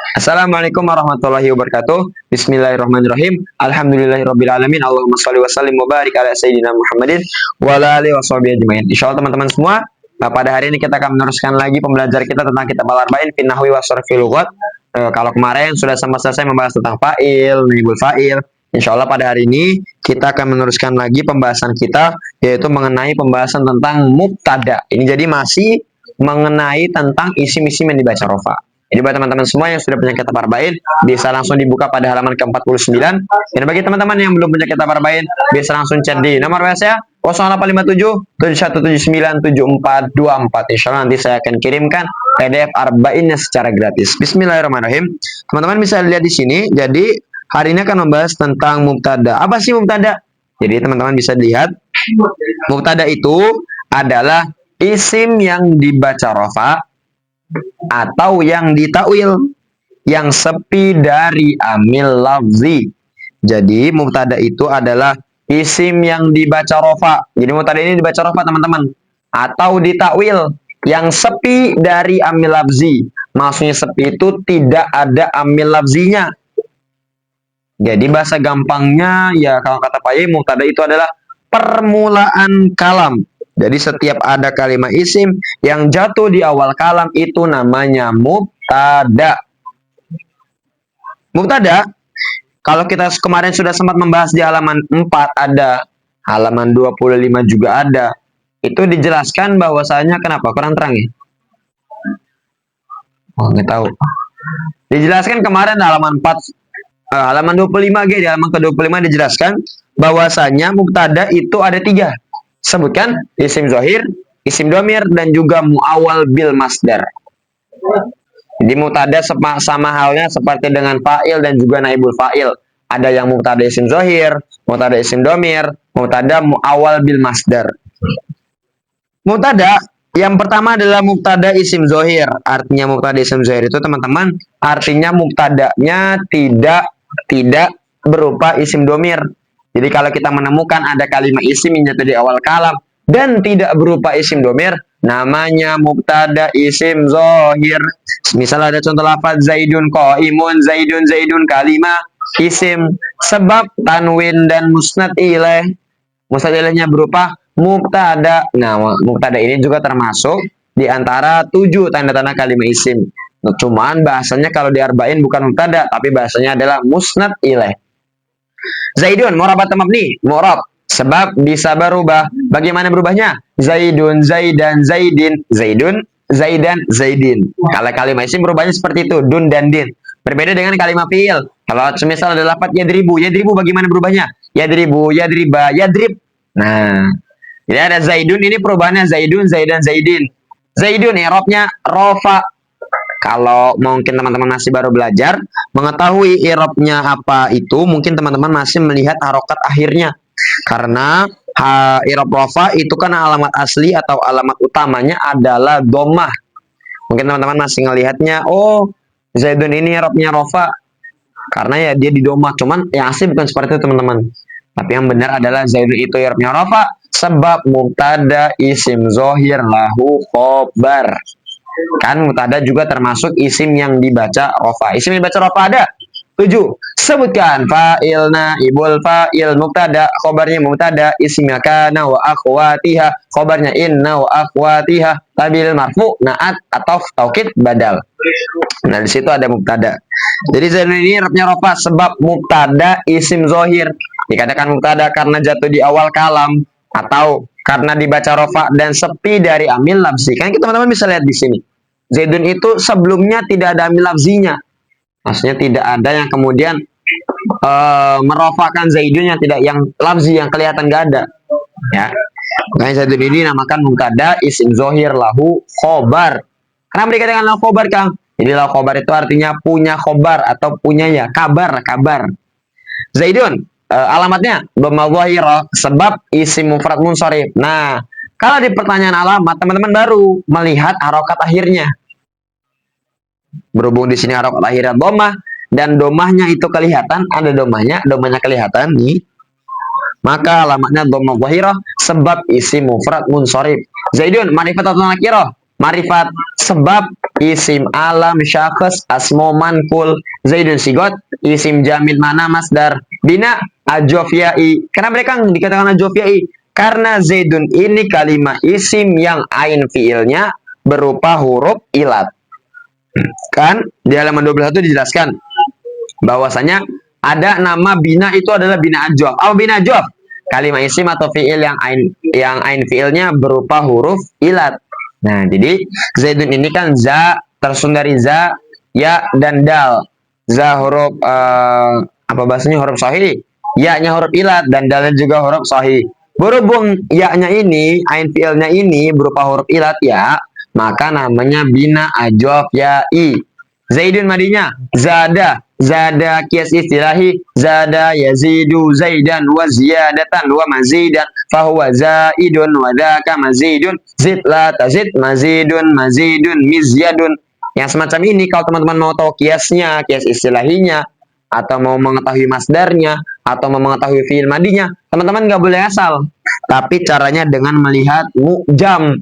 Assalamualaikum warahmatullahi wabarakatuh. Bismillahirrahmanirrahim. Alhamdulillahirrabbilalamin. Allahumma sholli wa sallim wa barik ala sayyidina Muhammadin wa ala alihi wa sahbihi ajmain. Insyaallah teman-teman semua, pada hari ini kita akan meneruskan lagi pembelajaran kita tentang kitab Al-Arba'in fi nahwi wa sharfi lughat. Kalau kemarin sudah sama selesai membahas tentang fa'il, naibul fa'il, insyaallah pada hari ini kita akan meneruskan lagi pembahasan kita, yaitu mengenai pembahasan tentang mubtada. Ini jadi masih mengenai tentang isim-isim yang dibaca rofa. Jadi buat teman-teman semua yang sudah punya kitab Arba'in, bisa langsung dibuka pada halaman ke-49. Dan bagi teman-teman yang belum punya kitab Arba'in, bisa langsung chat di nomor WA saya 0857 7179 7424. Insyaallah nanti saya akan kirimkan PDF Arba'innya secara gratis. Bismillahirrahmanirrahim. Teman-teman bisa lihat di sini. Jadi hari ini akan membahas tentang mubtada. Apa sih mubtada? Jadi teman-teman bisa lihat, mubtada itu adalah isim yang dibaca rofa atau yang ditakwil yang sepi dari amil lafzi. Jadi mubtada itu adalah isim yang dibaca rofa. Jadi mubtada ini dibaca rofa teman-teman, atau ditakwil yang sepi dari amil lafzi. Maksudnya sepi itu tidak ada amil lafzinya. Jadi bahasa gampangnya ya, kalau kata Pak Ye, mubtada itu adalah permulaan kalam. Jadi setiap ada kalimat isim yang jatuh di awal kalam itu namanya mubtada. Mubtada, kalau kita kemarin sudah sempat membahas di halaman 4 ada, halaman 25 juga ada. Itu dijelaskan bahwasanya kenapa? Kurang terang ya? Oh, nggak tahu. Dijelaskan kemarin di halaman 4, halaman 25G, di halaman ke-25 dijelaskan bahwasanya mubtada itu ada 3. Sebutkan isim zohir, isim domir, dan juga muawal bil masdar. Jadi mubtada sama halnya seperti dengan fa'il dan juga naibul fa'il. Ada yang mubtada isim zohir, mubtada isim domir, mubtada muawal bil masdar. Mubtada yang pertama adalah mubtada isim zohir. Artinya mubtada isim zohir itu teman-teman, artinya mubtadanya tidak berupa isim domir. Jadi kalau kita menemukan ada kalimat isim yang jatuh di awal kalam dan tidak berupa isim domir, namanya mubtada isim zohir. Misal ada contoh lafaz zaidun qaimun, zaidun kalimah isim, sebab tanwin dan musnad ilaih. Musnad ilaihnya berupa mubtada. Nah, mubtada ini juga termasuk di antara 7 tanda-tanda kalimat isim. Cuman bahasanya kalau di Arba'in bukan mubtada, tapi bahasanya adalah musnad ilaih. Zaidun murabat mabni, murab, sebab bisa berubah. Bagaimana berubahnya? Zaidun, zaidan, zaidin, zaidun, zaidan, zaidin. Kalau kalimat isim berubahnya seperti itu, dun dan din. Berbeda dengan kalimat fiil. Kalau semisal ada lafaz yadribu, yadribu bagaimana berubahnya? Yadribu, yadriba, yadrib. Nah, jadi ada zaidun, ini perubahannya zaidun, zaidan, zaidin. Zaidun i'rabnya rofa. Kalau mungkin teman-teman masih baru belajar, mengetahui i'rabnya apa itu, mungkin teman-teman masih melihat harokat akhirnya. Karena i'rab rofa itu kan alamat asli atau alamat utamanya adalah dhammah. Mungkin teman-teman masih ngelihatnya, oh Zaidun ini i'rabnya rofa karena ya dia di dhammah. Cuman yang asli bukan seperti itu teman-teman. Tapi yang benar adalah Zaidun itu i'rabnya rofa sebab mubtada isim zohir lahu khobar. Kan mubtada juga termasuk isim yang dibaca rofa. Isim yang dibaca rofa ada 7. Sebutkan fa'il, naibul fa'il, mubtada, khobarnya mubtada, isimnya kana wa akhwatiha, khobarnya inna wa akhwatiha, tabil marfu, naat atau taukid badal. Nah, di situ ada mubtada. Jadi Zaidun ini i'rabnya rofa sebab mubtada isim zohir. Dikatakan mubtada karena jatuh di awal kalam atau karena dibaca rofa dan sepi dari amil lafzi. Kan teman-teman bisa lihat di sini. Zaidun itu sebelumnya tidak ada amil lafzinya. Maksudnya tidak ada yang kemudian merofakan Zaidun yang tidak, yang lafzi yang kelihatan gak ada. Ya. Makanya Zaidun ini namakan mubtada isim zohir lahu khobar. Kenapa dikatakan lahu khobar, Kang? Jadi lahu khobar itu artinya punya khobar atau punya ya kabar. Zaidun alamatnya dhamma dhahirah sebab isim mufrad munsharif. Nah, kalau di pertanyaan alamat teman-teman baru melihat harokat akhirnya. Berhubung di sini harokat akhirnya dhammah dan dhammahnya itu kelihatan, ada dhammahnya kelihatan nih. Maka alamatnya dhamma dhahirah sebab isim mufrad munsharif. Zaidun marifat atau nakirah? Marifat sebab isim alam, syakhs, asmo mankul, Zaidun sigot, isim jamid mana masdar, bina ajof ya'i. Kenapa mereka dikatakan ajof ya'i? Karena Zaidun ini kalimat isim yang ain fiilnya berupa huruf ilat. Kan di halaman 21 dijelaskan bahwasanya ada nama bina itu adalah bina ajof. Apa bina ajof? Kalimat isim atau fiil yang ain fiilnya berupa huruf ilat. Nah, jadi Zaidun ini kan za tersusun dari za, ya dan dal. Za huruf apa bahasanya huruf sahih, ya-nya huruf ilat dan dalnya juga huruf sahih. Berhubung ya-nya ini, ain fiilnya ini berupa huruf ilat ya, maka namanya bina ajof ya'i. Zaidun madinya zada, zada kias istilahi, zada yazidu zaidan wa ziyadatan wa mazidan fahuwa zaidun wa daka mazidun, zid la tazid mazidun mazidun mizyadun. Yang semacam ini kalau teman-teman mau tahu kiasnya, kias istilahinya, atau mau mengetahui masdarnya, atau mau mengetahui fiil madinya, teman-teman nggak boleh asal, tapi caranya dengan melihat mu'jam.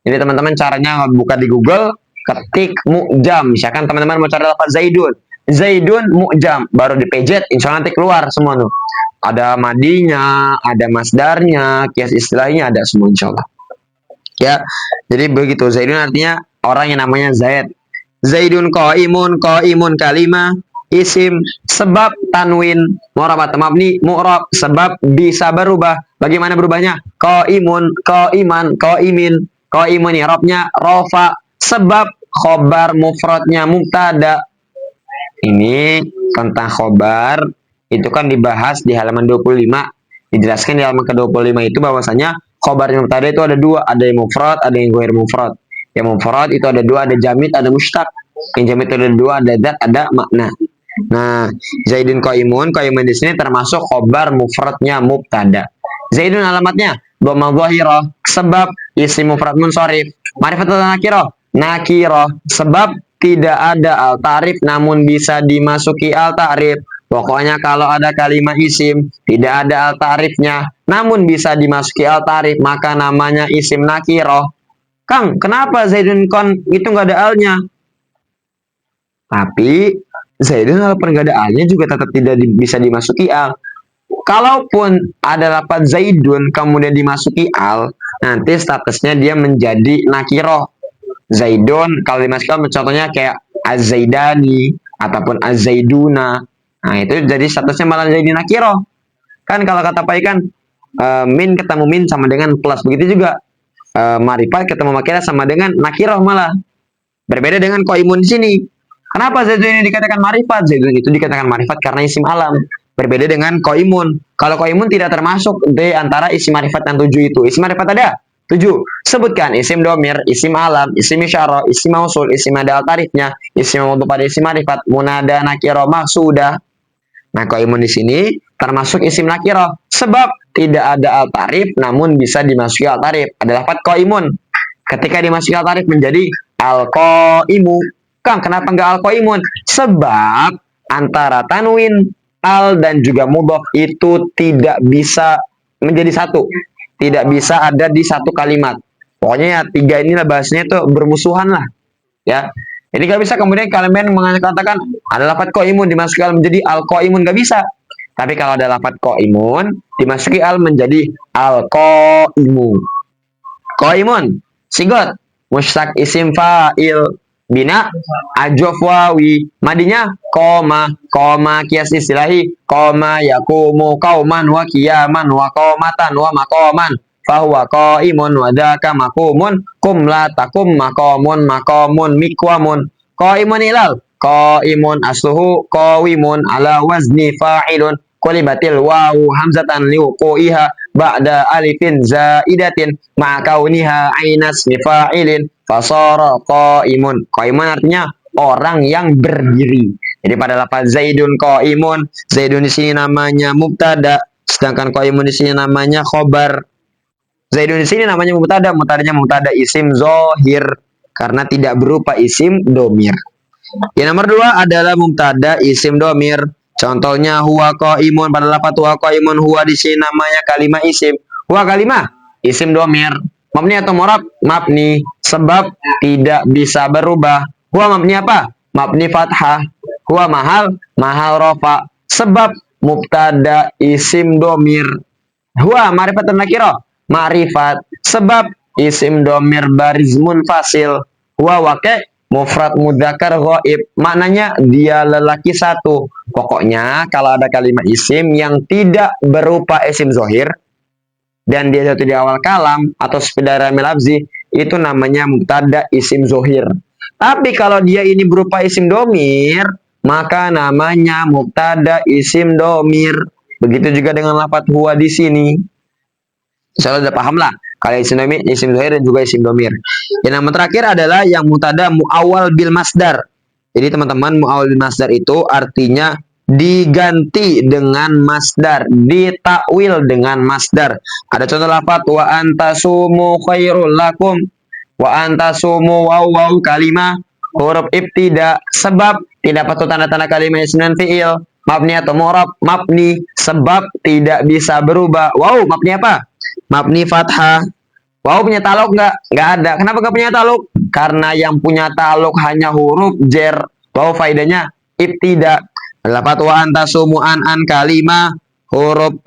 Jadi teman-teman caranya buka di Google, ketik mu'jam. Misalkan teman-teman mau cari lafaz Zaidun, Zaidun mu'jam, baru dipejet, insya Allah nanti keluar semua tuh. Ada madinya, ada masdarnya, kias istilahnya ada semua insya Allah. Ya, jadi begitu. Zaidun artinya orang yang namanya Zaid. Zaidun qaimun, qaimun kalimah isim sebab tanwin mu'rab mabni mu'rab sebab bisa berubah. Bagaimana berubahnya? Qaimun, qaiman, qaimin. Qaimun i'rabnya rafa sebab khobar mufradnya mubtada. Ini tentang khobar itu kan dibahas di halaman 25. Dijelaskan di halaman ke-25 itu bahwasanya khobar yang mubtada itu ada dua, ada yang mufrad, ada yang ghair mufrad. Yang mufrad itu ada dua, ada jamid, ada mustaq. Yang jamid itu ada dua, ada zat, ada makna. Nah, Zaidun qaimun, qaimun di sini termasuk khobar mufradnya mubtada. Zaidun alamatnya dhamma dhahirah sebab isim mufrad munsharif. Ma'rifatul nakirah, nakirah sebab tidak ada al ta'rif namun bisa dimasuki al ta'rif. Pokoknya kalau ada kalimat isim tidak ada al ta'rifnya namun bisa dimasuki al ta'rif maka namanya isim nakirah. Kang, kenapa Zaidun kon itu nggak ada alnya? Tapi Zaidun walaupun nggak ada alnya juga tetap tidak bisa dimasuki al. Kalaupun ada lafaz Zaidun kemudian dimasuki al, nanti statusnya dia menjadi nakiroh. Zaidun kalau dimasuki al, contohnya kayak Az-Zaidani ataupun Az-Zaiduna. Nah, itu jadi statusnya malah jadi nakiroh. Kan kalau kata Pai kan min ketemu min sama dengan plus, begitu juga marifat ketemu makilah sama dengan nakiroh malah. Berbeda dengan qaimun di sini. Kenapa Zaidun ini dikatakan marifat? Zaidun itu dikatakan marifat karena isim alam. Berbeda dengan qaimun. Kalau qaimun tidak termasuk di antara isim marifat yang 7 itu. Isim marifat ada 7. Sebutkan isim domir, isim alam, isim isyarah, isim mausul, isim ada al tarifnya, isim maudu pada isim marifat, munada, nakiro, maksudah. Nah, qaimun di sini termasuk isim nakiro sebab tidak ada al tarif namun bisa dimasuki al tarif. Ada lafaz qaimun. Ketika dimasuki al tarif menjadi al qaimu. Kang, kenapa enggak al qaimun? Sebab antara tanwin, al dan juga mudhof itu tidak bisa menjadi satu. Tidak bisa ada di satu kalimat. Pokoknya ya tiga inilah bahasanya itu bermusuhan lah. Ya. Jadi gak bisa kemudian kalian mengatakan ada lafaz qaimun dimasuki al menjadi al qaimun, gak bisa. Tapi kalau ada lafaz qaimun dimasuki al menjadi al qaimu. Qaimun sigot mustaq isim fa'il bina ajof wawi madinya koma, koma kias istilahi koma yakumu kauman wa kiyaman wa komatan wa makoman fahuwa qaimun wa daka makumun kum la takum makomun makomun mikwamun qaimun ilal qaimun asluhu qawimun ala wazni fa'ilun qulibatil wawu hamzatan liuquiha ba'da alifin zaidatin ma'kauniha ainas fa'ilin fasara qaimun. Qaimun artinya orang yang berdiri. Jadi pada lafaz Zaidun qaimun, Zaidun di sini namanya mubtada, sedangkan qaimun di sini namanya khobar. Zaidun di sini namanya mubtada, mubtadanya mubtada isim zahir karena tidak berupa isim domir. Yang nomor 2 adalah mubtada isim domir. Contohnya huwa qaimun, pada lafaz huwa qaimun, huwa di sini namanya kalimat isim. Huwa kalimat isim domir. Mabni atau mu'rab? Mabni. Sebab tidak bisa berubah. Huwa mabni apa? Mabni fathah. Huwa mahal rofa. Sebab mubtada isim domir. Huwa ma'rifatun nakirah. Ma'rifat. Sebab isim domir baris munfasil. Huwa wake mufrad mudzakkar ghaib. Maknanya dia lelaki satu. Pokoknya kalau ada kalimat isim yang tidak berupa isim zohir dan dia jatuh di awal kalam atau sekedar ramil lafzi, itu namanya mubtada isim zohir. Tapi kalau dia ini berupa isim domir, maka namanya mubtada isim domir. Begitu juga dengan lafadz huwa di sini. Insyaallah udah paham lah. Kalau isim domir, isim zohir dan juga isim domir. Yang nama terakhir adalah yang mubtada muawwal bil masdar. Jadi teman-teman, muawwal bil masdar itu artinya diganti dengan masdar, ditakwil dengan masdar. Ada contoh lafaz wa antasumu khairul lakum. Wa antasumu waw kalimah huruf ibtida, sebab tidak patut tanda-tanda kalimat isim dan fiil. Mabni atau mu'rab? Mabni, sebab tidak bisa berubah. Wow, mabni apa? Mabni fathah. Wow, punya taluk nggak? Nggak ada. Kenapa nggak punya taluk? Karena yang punya taluk hanya huruf jer. Wow, faedahnya ibtida. Lafat wa antasumu an kalimah huruf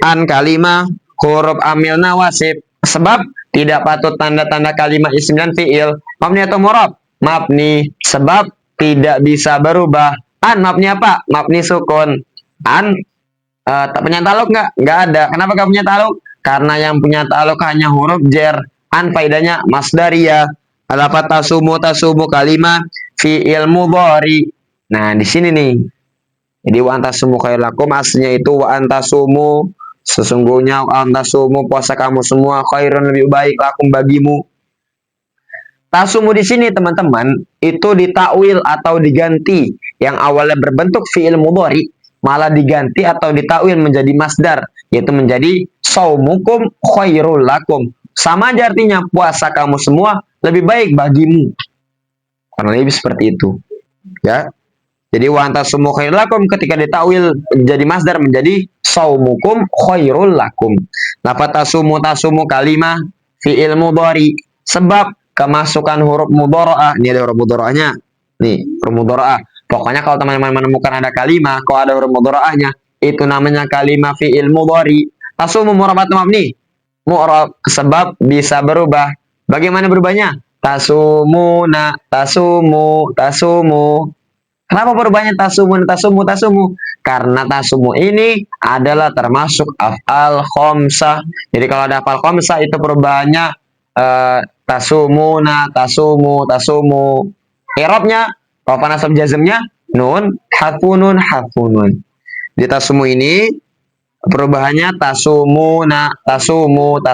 an kalimah huruf amil nawasib, sebab tidak patut tanda-tanda kalimat isim dan fiil. Mabni atau mu'rab? Mabni, sebab tidak bisa berubah. An mabni apa? Mabni sukun. An tak punya taluk nggak ada. Kenapa nggak punya taluk? Karena yang punya taluk hanya huruf jer. An faedahnya masdaria. Lafat tasumu kalimah fiil mudhari. Nah, di sini nih. Jadi wa antasumu khairul lakum aslinya itu wa antasumu, sesungguhnya wa antasumu puasa kamu semua khairun lebih baik lakum bagimu. Tasumu di sini teman-teman itu ditakwil atau diganti, yang awalnya berbentuk fiil mudhari malah diganti atau ditakwil menjadi masdar, yaitu menjadi saumukum khairul lakum. Sama aja artinya puasa kamu semua lebih baik bagimu. Karena lebih seperti itu. Ya. Jadi wa antasumu khairul lakum ketika ditakwil jadi masdar menjadi saumukum khairul lakum. Lafaz tasumu kalimah fiil mudhari, sebab kemasukan huruf mudhara'ah. Ini ada huruf mudhara'ahnya. Nih, huruf mudhara'ah. Pokoknya kalau teman-teman menemukan ada kalimah, kalau ada huruf mudhara'ahnya, itu namanya kalimah fiil mudhari. Tasumu mu'rab atau mabni? Mu'rab, sebab bisa berubah. Bagaimana berubahnya? Tasumuna, tasumu. Kenapa berubahnya tasumu? Karena tasumu ini adalah termasuk af'al khomsah. Jadi kalau ada af'al khomsah itu perubahannya tasumuna, tasumu. I'rabnya, rafa nasab jazmnya nun, harfunun. Di tasumu ini perubahannya tasumuna, tasumu.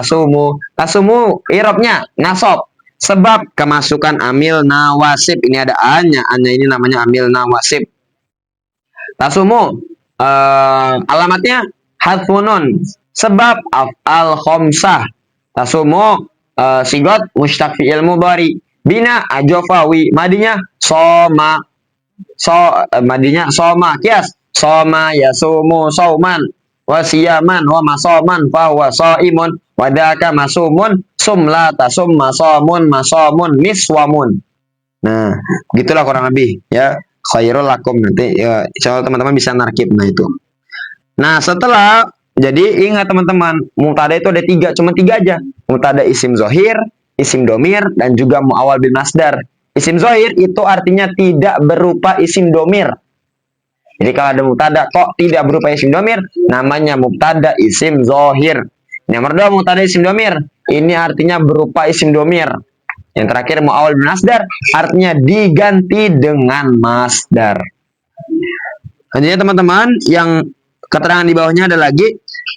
I'rabnya nasab. Sebab kemasukan amil nawasib. Ini ada A-nya. A-nya ini namanya amil nawasib. Tasumu. Alamatnya hadfunun. Sebab af'al khomsah. Tasumu. Sigot mushtaq fi'il mudhari. Bina ajofawi. Madinya soma. Madinya soma. Kias. Soma yasumu sauman. Wasiyaman wa masoman fahuwa so'imun. Wadaka masumun sumla tasum masomun miswamun. Nah, gitulah kurang lebih ya. Khairul lakum, nanti ya insyaallah teman-teman bisa narkib. Nah itu. Nah, setelah jadi ingat teman-teman, mubtada itu ada cuma tiga aja. Mubtada isim zohir, isim domir, dan juga muawwal bil masdar. Isim zohir itu artinya tidak berupa isim domir. Jadi kalau ada mubtada kok tidak berupa isim domir, namanya mubtada isim zohir. Yang kedua mubtada isim domir, ini artinya berupa isim domir. Yang terakhir muawwal bil masdar, artinya diganti dengan masdar. Selanjutnya teman-teman, yang keterangan di bawahnya ada lagi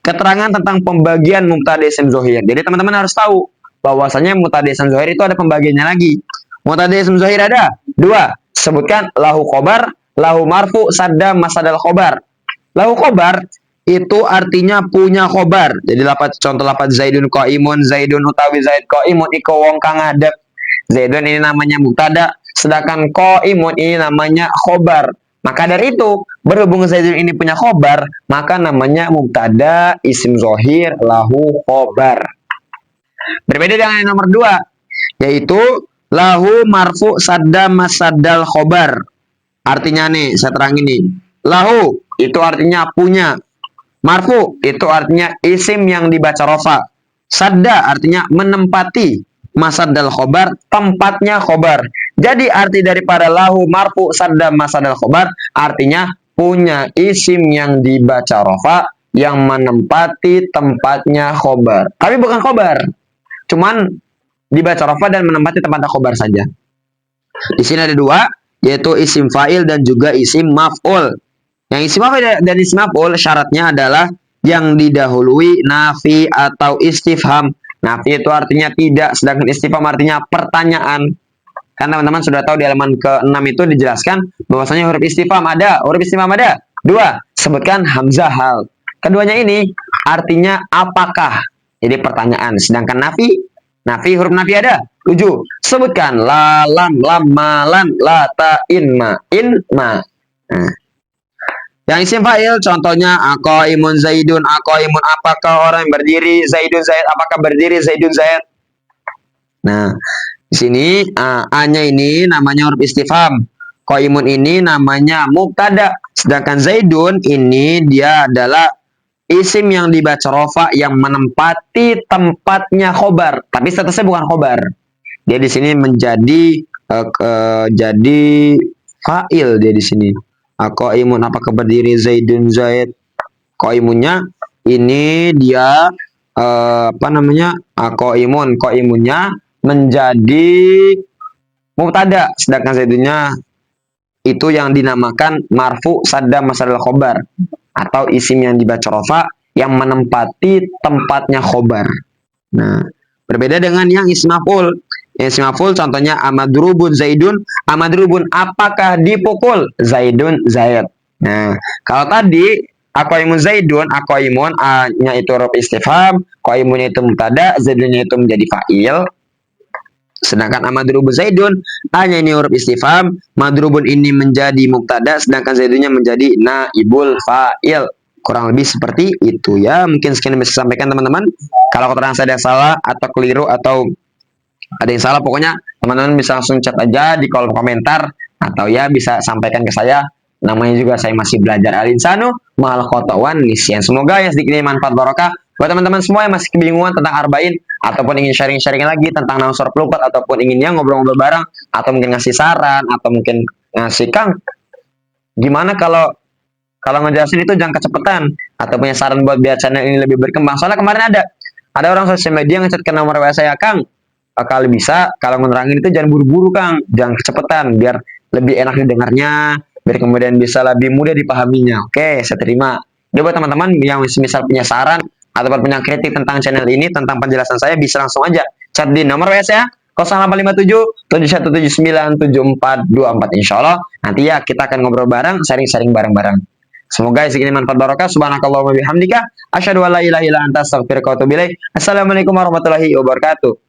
keterangan tentang pembagian mubtada isim zohir. Jadi teman-teman harus tahu bahwasanya mubtada isim zohir itu ada pembagiannya lagi. Mubtada isim zohir ada dua. Sebutkan lahu khobar, lahu marfu, sadda masadal khobar. Lahu khobar itu artinya punya khobar. Jadi contoh lafaz Zaidun qaimun, Zaidun utawi Zaid qaimun iko wong kang ngadeg. Zaidun ini namanya mubtada, sedangkan qaimun ini namanya khobar. Maka dari itu, berhubung Zaidun ini punya khobar, maka namanya mubtada isim zohir lahu khobar. Berbeda dengan yang nomor 2, yaitu lahu marfu sadda masaddal khobar. Artinya nih, saya terangin nih. Lahu itu artinya punya. Marfu itu artinya isim yang dibaca rofa. Sadda artinya menempati. Masaddal khobar, tempatnya khobar. Jadi arti daripada lahu marfu sadda masaddal khobar artinya punya isim yang dibaca rofa yang menempati tempatnya khobar. Tapi bukan khobar. Cuman dibaca rofa dan menempati tempatnya khobar saja. Di sini ada 2, yaitu isim fa'il dan juga isim maf'ul. Yang isim fa'il dan isim maf'ul syaratnya adalah yang didahului nafi atau istifham. Nafi itu artinya tidak, sedangkan istifham artinya pertanyaan. Kan teman-teman sudah tahu di halaman ke-6 itu dijelaskan bahwasanya huruf istifham ada. Huruf istifham ada 2, sebutkan hamzah hal. Keduanya ini artinya apakah. Jadi pertanyaan. Sedangkan nafi huruf nafi ada 7. Sebutkan la lam lam ma lan la ta in ma ma. Nah. Yang isim fa'il contohnya aqaimun zaidun, aqaimun apakah orang yang berdiri, zaidun zaid apakah berdiri, zaidun zaid. Nah, di sini a-nya ini namanya huruf istifham. Qaimun ini namanya mubtada, sedangkan zaidun ini dia adalah isim yang dibaca rofa yang menempati tempatnya khobar, tapi statusnya bukan khobar. Dia di sini menjadi jadi fa'il dia di sini. Qaimun apakah berdiri, zaidun zaid. Qaimunnya ini dia qaimunnya menjadi mubtada, sedangkan zaidunnya itu yang dinamakan marfu sadda masaddal khobar atau isim yang dibaca rofa yang menempati tempatnya khobar. Nah, berbeda dengan yang isim maf'ul. Yang isim maf'ul contohnya amadrubun zaidun, amadrubun apakah dipukul, zaidun zaid. Nah, kalau tadi aqaimun zaidun, aqaimun a-nya itu huruf istifham, qaimunnya itu mubtada, zaidunnya itu menjadi fa'il. Sedangkan amadrubun zaidun, a-nya ini huruf istifham, madrubun ini menjadi mubtada, sedangkan zaidunnya menjadi naibul fa'il. Kurang lebih seperti itu ya. Mungkin sekian yang bisa sampaikan teman-teman. Kalau keterangan saya ada salah atau keliru atau ada yang salah, pokoknya teman-teman bisa langsung chat aja di kolom komentar atau ya bisa sampaikan ke saya. Namanya juga saya masih belajar al-insanu ma'al khata'wan nisyan. Semoga ya sedikit manfaat barokah buat teman-teman semua yang masih kebingungan tentang arba'in ataupun ingin sharing-sharing lagi tentang nahu sorf lugat ataupun inginnya ngobrol-ngobrol bareng atau mungkin ngasih saran atau mungkin ngasih Kang gimana kalau ngejelasin itu jangan kecepatan atau punya saran buat biar channel ini lebih berkembang. Soalnya kemarin ada orang sosial media ngechat ke nomor WA saya, Kang, kalau bisa kalau menerangin itu jangan buru-buru Kang, jangan kecepatan biar lebih enak didengarnya, biar kemudian bisa lebih mudah dipahaminya. Oke, saya terima. Jadi buat teman-teman yang misal punya saran ataupun punya kritik tentang channel ini, tentang penjelasan saya, bisa langsung aja chat di nomor WA saya 0857 7179 7424. Insya Allah nanti ya kita akan ngobrol bareng, sharing-sharing bareng-bareng. Semoga segini manfaat barokah. Subhanakallahumma bihamdika asyhadu an la ilaha illa anta astaghfiruka wa atubu ilaik. Assalamualaikum warahmatullahi wabarakatuh.